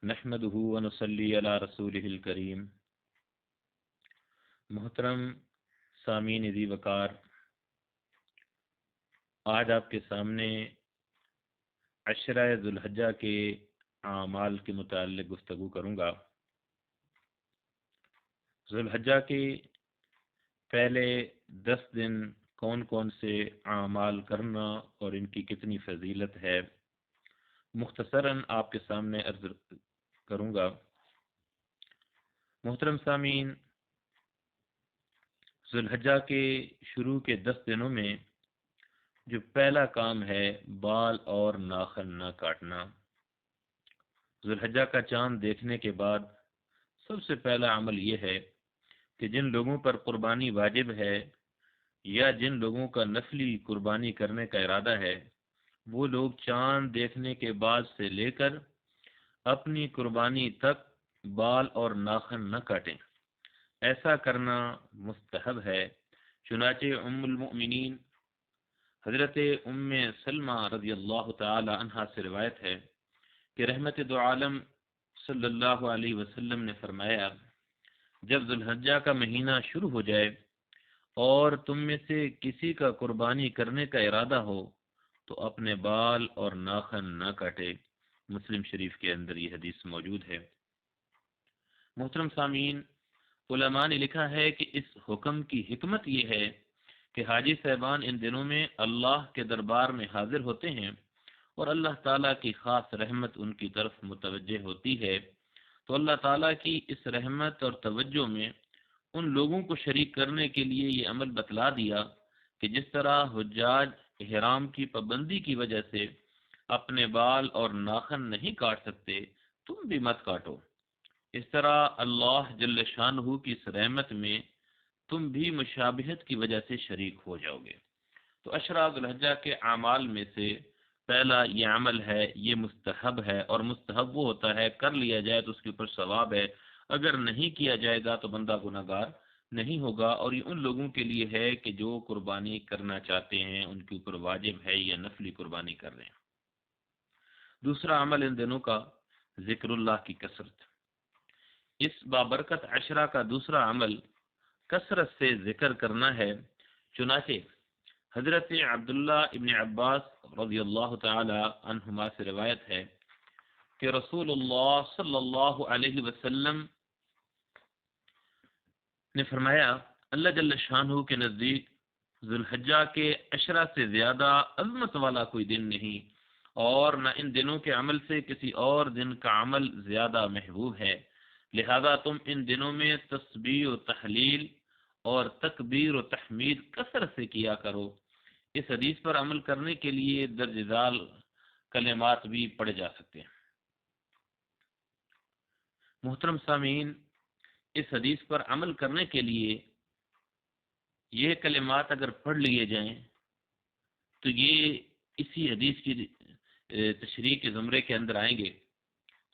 نحمده ونصلي علی رسولہ الکریم۔ محترم سامعین ذی وقار، آج آپ کے سامنے عشرہ ذو الحجہ کے اعمال کے متعلق گفتگو کروں گا۔ ذو الحجہ کے پہلے 10 دن کون کون سے اعمال کرنا اور ان کی کتنی فضیلت ہے، مختصراً آپ کے سامنے عرض کروں گا۔ محترم سامعین، ذو الحجہ کے شروع کے 10 دنوں میں جو پہلا کام ہے بال اور ناخن نہ کاٹنا۔ ذو الحجہ کا چاند دیکھنے کے بعد سب سے پہلا عمل یہ ہے کہ جن لوگوں پر قربانی واجب ہے یا جن لوگوں کا نفلی قربانی کرنے کا ارادہ ہے، وہ لوگ چاند دیکھنے کے بعد سے لے کر اپنی قربانی تک بال اور ناخن نہ کاٹیں۔ ایسا کرنا مستحب ہے۔ چنانچہ ام المؤمنین حضرت ام سلمہ رضی اللہ تعالی عنہا سے روایت ہے کہ رحمت دو عالم صلی اللہ علیہ وسلم نے فرمایا، جب ذو الحجہ کا مہینہ شروع ہو جائے اور تم میں سے کسی کا قربانی کرنے کا ارادہ ہو تو اپنے بال اور ناخن نہ کاٹے۔ مسلم شریف کے اندر یہ حدیث موجود ہے۔ محترم سامعین، علماء نے لکھا ہے کہ اس حکم کی حکمت یہ ہے کہ حاجی صاحبان ان دنوں میں اللہ کے دربار میں حاضر ہوتے ہیں اور اللہ تعالیٰ کی خاص رحمت ان کی طرف متوجہ ہوتی ہے، تو اللہ تعالیٰ کی اس رحمت اور توجہ میں ان لوگوں کو شریک کرنے کے لیے یہ عمل بتلا دیا کہ جس طرح حجاج احرام کی پابندی کی وجہ سے اپنے بال اور ناخن نہیں کاٹ سکتے، تم بھی مت کاٹو۔ اس طرح اللہ جل شانہ کی اس رحمت میں تم بھی مشابہت کی وجہ سے شریک ہو جاؤ گے۔ تو عشرہ ذو الحجہ کے اعمال میں سے پہلا یہ عمل ہے، یہ مستحب ہے، اور مستحب وہ ہوتا ہے کر لیا جائے تو اس کے اوپر ثواب ہے، اگر نہیں کیا جائے گا تو بندہ گناہگار نہیں ہوگا، اور یہ ان لوگوں کے لیے ہے کہ جو قربانی کرنا چاہتے ہیں، ان کے اوپر واجب ہے یا نفلی قربانی کر رہے ہیں۔ دوسرا عمل ان دنوں کا ذکر اللہ کی کثرت۔ اس بابرکت عشرہ کا دوسرا عمل کثرت سے ذکر کرنا ہے۔ چنانچہ حضرت عبداللہ ابن عباس رضی اللہ تعالی عنہما سے روایت ہے کہ رسول اللہ صلی اللہ علیہ وسلم نے فرمایا، اللہ جل شانہ کے نزدیک ذو الحجہ کے عشرہ سے زیادہ عظمت والا کوئی دن نہیں، اور نہ ان دنوں کے عمل سے کسی اور دن کا عمل زیادہ محبوب ہے، لہذا تم ان دنوں میں تسبیح و تحلیل اور تکبیر و تحمید کثرت سے کیا کرو۔ اس حدیث پر عمل کرنے کے لیے درج ذیل کلمات بھی پڑھے جا سکتے ہیں۔ محترم سامعین، اس حدیث پر عمل کرنے کے لیے یہ کلمات اگر پڑھ لیے جائیں تو یہ اسی حدیث کی تشریح کے زمرے کے اندر آئیں گے۔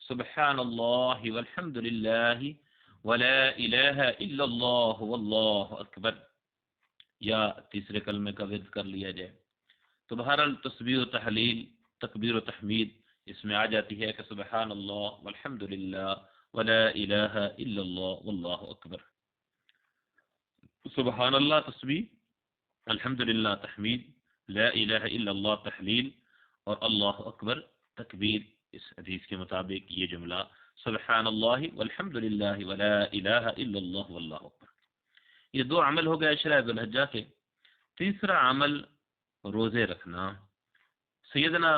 سبحان اللہ والحمد للہ ولا الہ الا اللہ واللہ اکبر، یا تیسرے کلمے کا ورد کر لیا جائے تو بہرحال تسبیح و تحلیل، تکبیر و تحمید اس میں آ جاتی ہے کہ سبحان اللہ والحمد للہ ولا الہ الا اللہ واللہ اکبر۔ سبحان اللہ تسبیح، الحمد للہ تحمید، لا الہ الا اللہ تحلیل، اور اللہ اکبر تکبیر۔ اس حدیث کے مطابق یہ جملہ سبحان اللہ والحمد للہ ولا الہ الا اللہ واللہ اکبر۔ یہ دو عمل ہو گئے عشرہ ذو الحجہ کے۔ تیسرا عمل روزے رکھنا۔ سیدنا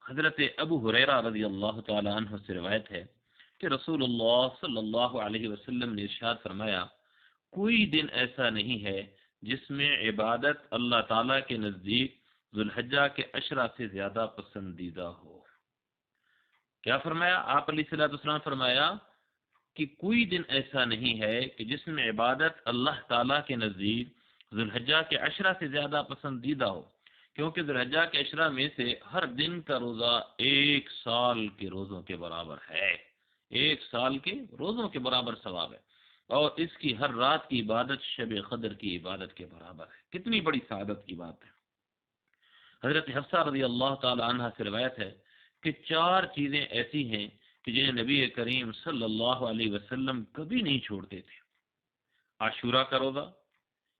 حضرت ابو ہریرہ رضی اللہ تعالی عنہ سے روایت ہے کہ رسول اللہ صلی اللہ علیہ وسلم نے ارشاد فرمایا، کوئی دن ایسا نہیں ہے جس میں عبادت اللہ تعالیٰ کے نزدیک ذو الحجہ کے عشرہ سے زیادہ پسندیدہ ہو۔ کیا فرمایا آپ علیہ الصلوۃ والسلام؟ فرمایا کہ کوئی دن ایسا نہیں ہے کہ جس میں عبادت اللہ تعالیٰ کے نزدیک ذو الحجہ کے عشرہ سے زیادہ پسندیدہ ہو، کیونکہ ذو الحجہ کے عشرہ میں سے ہر دن کا روزہ 1 سال کے روزوں کے برابر ہے، 1 سال کے روزوں کے برابر ثواب ہے، اور اس کی ہر رات کی عبادت شب قدر کی عبادت کے برابر ہے۔ کتنی بڑی سعادت کی بات ہے۔ حضرت حفصہ رضی اللہ تعالی عنہ سے روایت ہے کہ 4 چیزیں ایسی ہیں کہ کہ جنہیں نبی کریم صلی اللہ علیہ وسلم کبھی نہیں چھوڑتے تھے. عاشورہ کا روزہ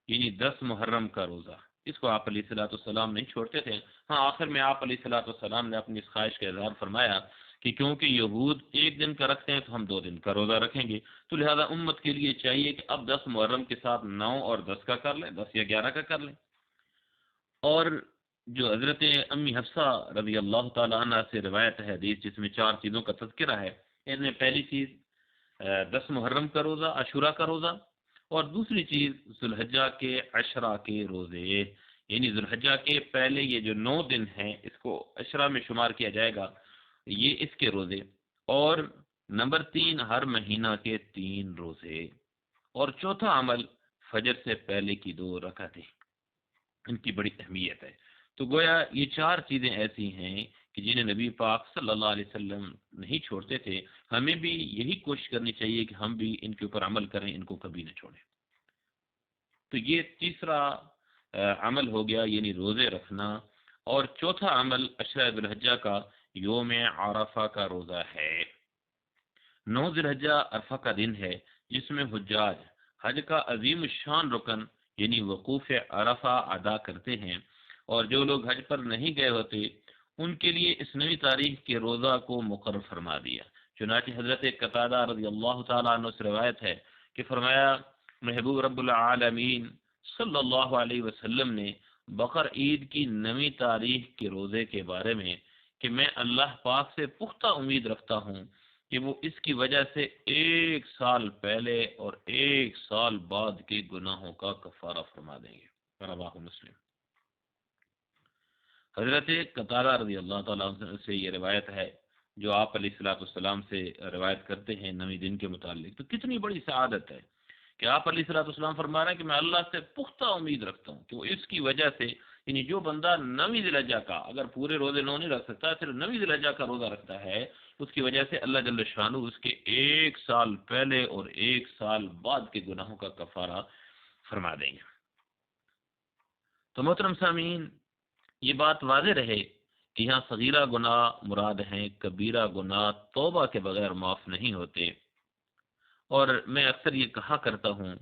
یعنی 10 محرم کا روزہ، اس کو آپ علیہ الصلوۃ والسلام نہیں چھوڑتے تھے. ہاں آخر میں آپ علیہ الصلوۃ والسلام نے اپنی اس خواہش کا اظہار فرمایا کہ کیونکہ یہود ایک دن کا رکھتے ہیں تو ہم 2 دن کا روزہ رکھیں گے، تو لہذا امت کے لیے چاہیے کہ اب 10 محرم کے ساتھ 9 اور 10 کا کر لیں، 10 یا 11 کا کر لیں. اور جو حضرت امی حفصہ رضی اللہ تعالی عنہ سے روایت ہے حدیث جس میں 4 چیزوں کا تذکرہ ہے، ان میں پہلی چیز 10 محرم کا روزہ، عاشورہ کا روزہ، اور دوسری چیز ذوالحجہ کے عشرہ کے روزے، یعنی ذوالحجہ کے پہلے یہ جو 9 دن ہیں اس کو عشرہ میں شمار کیا جائے گا، یہ اس کے روزے. اور نمبر 3 ہر مہینہ کے 3 روزے. اور چوتھا عمل فجر سے پہلے کی 2 رکعتیں، ان کی بڑی اہمیت ہے. تو گویا یہ 4 چیزیں ایسی ہیں کہ جنہیں نبی پاک صلی اللہ علیہ وسلم نہیں چھوڑتے تھے. ہمیں بھی یہی کوشش کرنی چاہیے کہ ہم بھی ان کے اوپر عمل کریں، ان کو کبھی نہ چھوڑیں. تو یہ تیسرا عمل ہو گیا یعنی روزے رکھنا. اور چوتھا عمل عشرہ ذوالحجہ کا یوم عرفہ کا روزہ ہے. 9 ذوالحجہ عرفہ کا دن ہے جس میں حجاج حج کا عظیم الشان رکن یعنی وقوف عرفہ ادا کرتے ہیں. اور جو لوگ حج پر نہیں گئے ہوتے ان کے لیے اس نئی تاریخ کے روزہ کو مقرر فرما دیا. چنانچہ حضرت قتادہ رضی اللہ تعالیٰ عنہ سے روایت ہے کہ فرمایا محبوب رب العالمین صلی اللہ علیہ وسلم نے بقر عید کی 9 تاریخ کے روزے کے بارے میں کہ میں اللہ پاک سے پختہ امید رکھتا ہوں کہ وہ اس کی وجہ سے 1 سال پہلے اور 1 سال بعد کے گناہوں کا کفارہ فرما دیں گے. رواہ مسلم. حضرت قتادہ رضی اللہ تعالیٰ عنہ سے یہ روایت ہے جو آپ علیہ الصلوۃ والسلام سے روایت کرتے ہیں 9 دن کے متعلق. تو کتنی بڑی سعادت ہے کہ آپ علیہ الصلوۃ والسلام فرما رہے ہیں کہ میں اللہ سے پختہ امید رکھتا ہوں کہ وہ اس کی وجہ سے یعنی جو بندہ 9 ذوالحجہ کا اگر پورے روزے 9 نہیں رکھ سکتا صرف 9 ذوالحجہ کا روزہ رکھتا ہے اس کی وجہ سے اللہ جل شانہ اس کے 1 سال پہلے اور 1 سال بعد کے گناہوں کا کفارہ فرما دیں گے. تو محترم سامعین یہ بات واضح رہے کہ یہاں صغیرہ گناہ مراد ہیں، کبیرہ گناہ توبہ کے بغیر معاف نہیں ہوتے. اور میں اکثر یہ کہا کرتا ہوں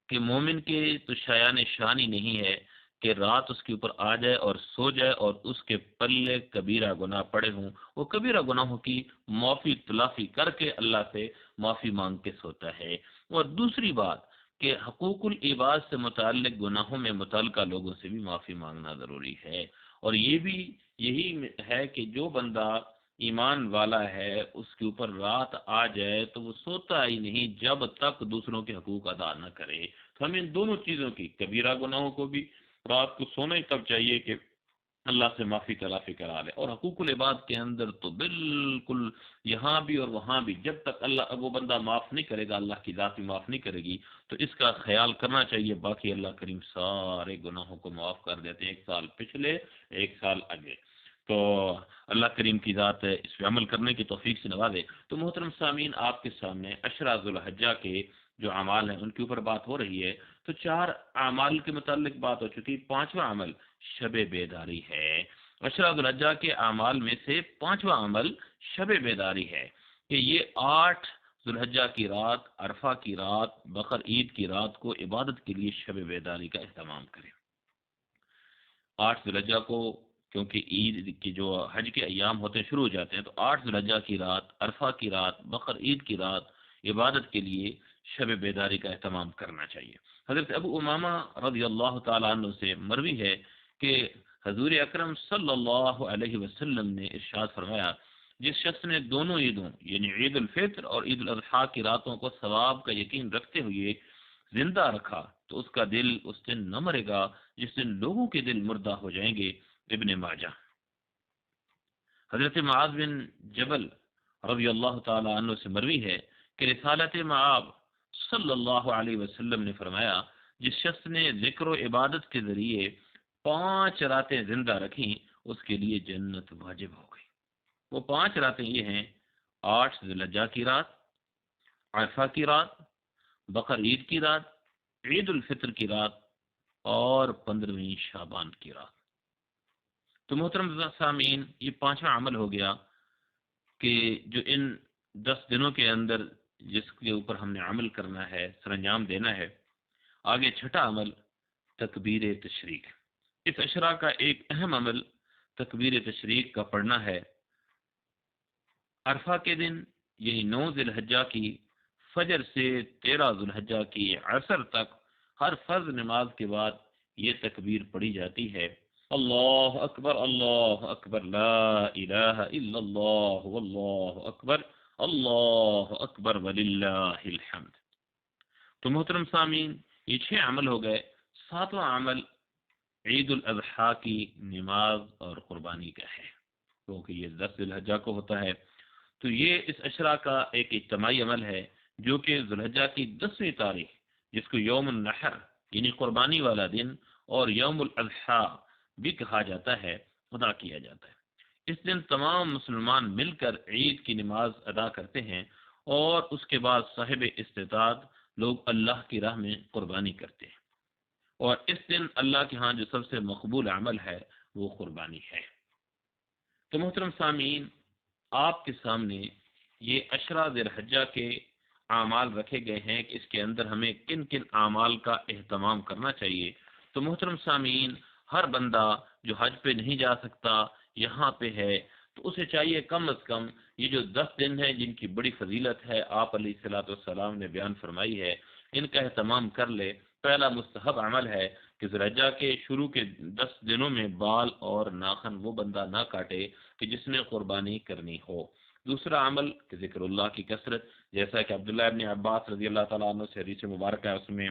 کہ مومن کے تو شایان شانی نہیں ہے کہ رات اس کے اوپر آ جائے اور سو جائے اور اس کے پلے کبیرہ گناہ پڑے ہوں. وہ کبیرہ گناہوں کی معافی تلافی کر کے اللہ سے معافی مانگ کے سوتا ہے. اور دوسری بات کہ حقوق العباد سے متعلق گناہوں میں متعلقہ لوگوں سے بھی معافی مانگنا ضروری ہے. اور یہ بھی یہی ہے کہ جو بندہ ایمان والا ہے اس کے اوپر رات آ جائے تو وہ سوتا ہی نہیں جب تک دوسروں کے حقوق ادا نہ کرے. تو ہمیں ان دونوں چیزوں کی کبیرہ گناہوں کو بھی رات کو سونا ہی تب چاہیے کہ اللہ سے معافی تلافی کرا لے، اور حقوق العباد کے اندر تو بالکل یہاں بھی اور وہاں بھی جب تک اللہ وہ بندہ معاف نہیں کرے گا اللہ کی ذات بھی معاف نہیں کرے گی تو اس کا خیال کرنا چاہیے. باقی اللہ کریم سارے گناہوں کو معاف کر دیتے ہیں، 1 سال پچھلے 1 سال آگے. تو اللہ کریم کی ذات اس پہ عمل کرنے کی توفیق سے نوازے. تو محترم سامعین آپ کے سامنے عشرہ ذوالحجہ کے جو اعمال ہیں ان کے اوپر بات ہو رہی ہے. تو 4 اعمال کے متعلق بات ہو چکی. 5واں عمل شب بیداری ہے. عشرہ ذوالحجہ کے اعمال میں سے 5واں عمل شب بیداری ہے کہ یہ 8 ذوالحجہ کی رات، عرفہ کی رات، بقر عید کی رات کو عبادت کے لیے شب بیداری کا اہتمام کریں. 8 ذوالحجہ کو کیونکہ عید کی جو حج کے ایام ہوتے ہیں شروع ہو جاتے ہیں تو 8 ذوالحجہ کی رات، عرفہ کی رات، بقر عید کی رات عبادت کے لیے شب بیداری کا اہتمام کرنا چاہیے. حضرت ابو امامہ رضی اللہ تعالیٰ عنہ سے مروی ہے کہ حضور اکرم صلی اللہ علیہ وسلم نے ارشاد فرمایا جس شخص نے دونوں عیدوں یعنی عید الفطر اور عید الاضحیٰ کی راتوں کو ثواب کا یقین رکھتے ہوئے زندہ رکھا تو اس کا دل اس دن نہ مرے گا جس دن لوگوں کے دل مردہ ہو جائیں گے. ابن ماجہ. حضرت معاذ بن جبل رضی اللہ تعالی عنہ سے مروی ہے کہ رسالت معاب صلی اللہ علیہ وسلم نے فرمایا جس شخص نے ذکر و عبادت کے ذریعے 5 راتیں زندہ رکھیں اس کے لیے جنت واجب ہو گئی. وہ 5 راتیں یہ ہیں 8 ذوالحجہ کی رات، عرفہ کی رات، بقر عید کی رات، عید الفطر کی رات اور 15ویں شعبان کی رات. تو محترم سامعین یہ 5واں عمل ہو گیا کہ جو ان 10 دنوں کے اندر جس کے اوپر ہم نے عمل کرنا ہے، سر انجام دینا ہے۔ آگے چھٹا عمل تکبیر تشریق۔ اس عشرہ کا ایک اہم عمل تکبیر تشریق کا پڑھنا ہے۔ عرفہ کے دن یعنی 9 ذی الحجہ کی فجر سے 13 ذی الحجہ کی عصر تک ہر فرض نماز کے بعد یہ تکبیر پڑھی جاتی ہے۔ اللہ اکبر لا الہ الا اللہ واللہ اکبر، اللہ اکبر وللہ الحمد۔ تو محترم سامعین، یہ 6 عمل ہو گئے۔ 7واں عمل عید الاضحیٰ کی نماز اور قربانی کا ہے، کیونکہ یہ 10 ذی الحجہ کو ہوتا ہے۔ تو یہ اس عشرہ کا ایک اجتماعی عمل ہے جو کہ ذی الحجہ کی 10ویں تاریخ، جس کو یوم النحر یعنی قربانی والا دن اور یوم الاضحیٰ بھی کہا جاتا ہے، ادا کیا جاتا ہے۔ اس دن تمام مسلمان مل کر عید کی نماز ادا کرتے ہیں اور اس کے بعد صاحب استطاعت لوگ اللہ کی راہ میں قربانی کرتے ہیں، اور اس دن اللہ کے ہاں جو سب سے مقبول عمل ہے وہ قربانی ہے۔ تو محترم سامعین، آپ کے سامنے یہ عشرہ ذی الحجہ کے اعمال رکھے گئے ہیں کہ اس کے اندر ہمیں کن کن اعمال کا اہتمام کرنا چاہیے۔ تو محترم سامعین، ہر بندہ جو حج پہ نہیں جا سکتا، یہاں پہ ہے، تو اسے چاہیے کم از کم یہ جو 10 دن ہیں جن کی بڑی فضیلت ہے، آپ علیہ الصلوۃ والسلام نے بیان فرمائی ہے، ان کا اہتمام کر لے۔ پہلا مستحب عمل ہے کہ ذی الحجہ کے شروع کے 10 دنوں میں بال اور ناخن وہ بندہ نہ کاٹے کہ جس نے قربانی کرنی ہو۔ دوسرا عمل کہ ذکر اللہ کی کثرت، جیسا کہ عبداللہ ابن عباس رضی اللہ تعالیٰ عنہ سے حدیث مبارکہ ہے، اس میں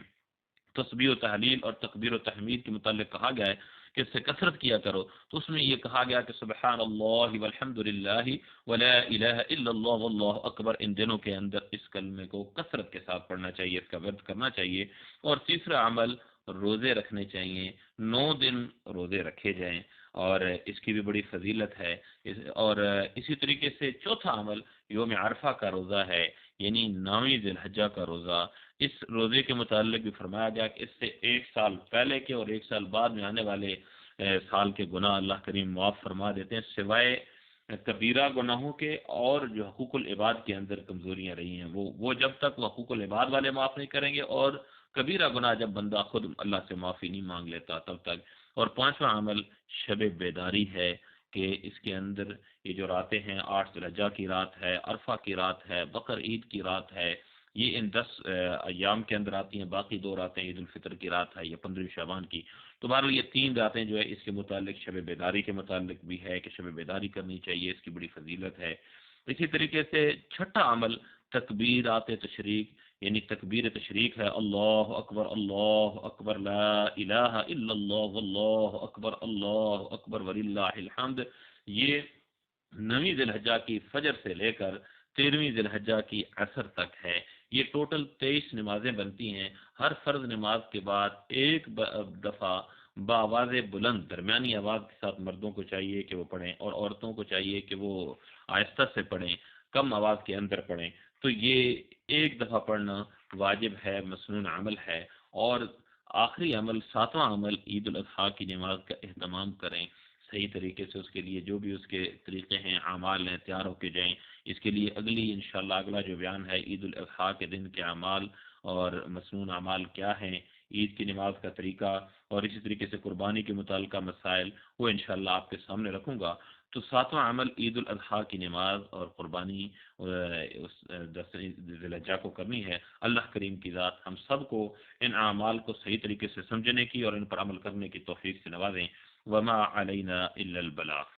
تسبیح و تحلیل اور تکبیر و تحمید کے متعلق کہا گیا ہے کہ اس سے کثرت کیا کرو، تو اس میں یہ کہا گیا کہ سبحان اللہ والحمد للہ ولا الہ الا اللہ واللہ اکبر، ان دنوں کے اندر اس کلمے کو کثرت کے ساتھ پڑھنا چاہیے، اس کا ورد کرنا چاہیے۔ اور تیسرا عمل روزے رکھنے چاہیے، 9 دن روزے رکھے جائیں، اور اس کی بھی بڑی فضیلت ہے۔ اور اسی طریقے سے چوتھا عمل یوم عرفہ کا روزہ ہے، یعنی 9ویں ذی الحجہ کا روزہ۔ اس روزے کے متعلق بھی فرمایا گیا کہ اس سے 1 سال پہلے کے اور 1 سال بعد میں آنے والے سال کے گناہ اللہ کریم معاف فرما دیتے ہیں، سوائے کبیرہ گناہوں کے، اور جو حقوق العباد کے اندر کمزوریاں رہی ہیں وہ جب تک وہ حقوق العباد والے معاف نہیں کریں گے، اور کبیرہ گناہ جب بندہ خود اللہ سے معافی نہیں مانگ لیتا تب تک۔ اور 5واں عمل شب بیداری ہے کہ اس کے اندر یہ جو راتیں ہیں، 8 ذی الحجہ کی رات ہے، عرفہ کی رات ہے، بقر عید کی رات ہے، یہ ان 10 ایام کے اندر آتی ہیں۔ باقی 2 راتیں عید الفطر کی رات ہے یا 15 شعبان کی۔ تو بہرحال یہ 3 راتیں جو ہے اس کے متعلق شب بیداری کے متعلق بھی ہے کہ شب بیداری کرنی چاہیے، اس کی بڑی فضیلت ہے۔ اسی طریقے سے چھٹا عمل تکبیرات تشریق یعنی تکبیر تشریق ہے۔ اللہ اکبر لا الہ الا اللہ واللہ اکبر، اللہ اکبر وللہ الحمد۔ یہ 9ویں ذی الحجہ کی فجر سے لے کر 13ویں ذی الحجہ کی عصر تک ہے۔ یہ ٹوٹل 23 نمازیں بنتی ہیں۔ ہر فرض نماز کے بعد ایک دفعہ بآواز بلند، درمیانی آواز کے ساتھ مردوں کو چاہیے کہ وہ پڑھیں، اور عورتوں کو چاہیے کہ وہ آہستہ سے پڑھیں، کم آواز کے اندر پڑھیں۔ تو یہ ایک دفعہ پڑھنا واجب ہے، مسنون عمل ہے۔ اور آخری عمل 7واں عمل عید الاضحیٰ کی نماز کا اہتمام کریں، صحیح طریقے سے اس کے لیے جو بھی اس کے طریقے ہیں، اعمال ہیں، تیار ہو کے جائیں۔ اس کے لیے انشاءاللہ اگلا جو بیان ہے عید الاضحیٰ کے دن کے اعمال اور مسنون اعمال کیا ہیں، عید کی نماز کا طریقہ، اور اسی طریقے سے قربانی کے متعلقہ مسائل، وہ انشاءاللہ آپ کے سامنے رکھوں گا۔ تو 7واں عمل عید الاضحیٰ کی نماز اور قربانی اس 10 ذی الحجہ کو کرنی ہے۔ اللہ کریم کی ذات ہم سب کو ان اعمال کو صحیح طریقے سے سمجھنے کی اور ان پر عمل کرنے کی توفیق سے نوازیں۔ وما علینا الا البلاغ۔